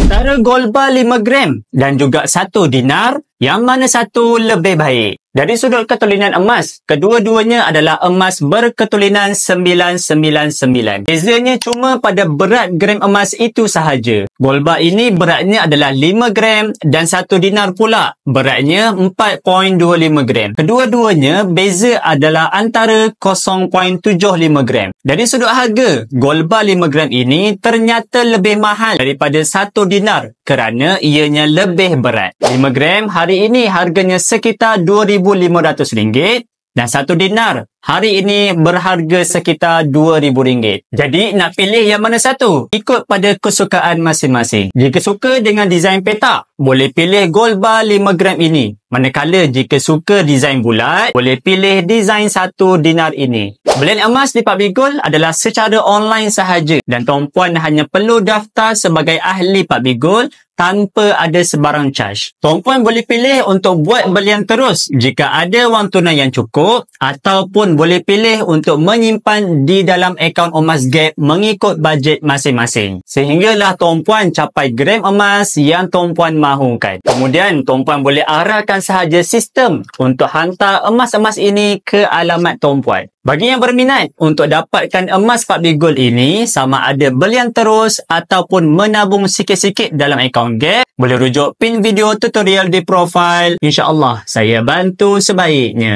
Antara gold bar 5 gram dan juga 1 dinar, yang mana satu lebih baik? Dari sudut ketulinan emas, kedua-duanya adalah emas berketulinan 999. Bezanya cuma pada berat gram emas itu sahaja. Gold bar ini beratnya adalah 5 gram dan 1 dinar pula beratnya 4.25 gram. Kedua-duanya beza adalah antara 0.75 gram. Dari sudut harga, gold bar 5 gram ini ternyata lebih mahal daripada 1 dinar kerana ianya lebih berat. 5 gram hari ini harganya sekitar RM2,500 dan 1 dinar hari ini berharga sekitar RM2,000. Jadi nak pilih yang mana satu? Ikut pada kesukaan masing-masing. Jika suka dengan desain petak, boleh pilih gold bar 5 gram ini. Manakala jika suka desain bulat, boleh pilih desain 1 dinar ini. Belian emas di Pak Bigul adalah secara online sahaja dan tuan-puan hanya perlu daftar sebagai ahli Pak Bigul tanpa ada sebarang charge. Tuan-puan boleh pilih untuk buat belian terus jika ada wang tunai yang cukup, ataupun boleh pilih untuk menyimpan di dalam akaun Emas Gap mengikut bajet masing-masing. Sehinggalah tuan-puan capai gram emas yang tuan-puan mahukan. Kemudian tuan-puan boleh arahkan sahaja sistem untuk hantar emas-emas ini ke alamat tuan-puan. Bagi yang berminat untuk dapatkan emas Pak Bigul ini, sama ada belian terus ataupun menabung sikit-sikit dalam akaun Gap, boleh rujuk pin video tutorial di profil. InsyaAllah saya bantu sebaiknya.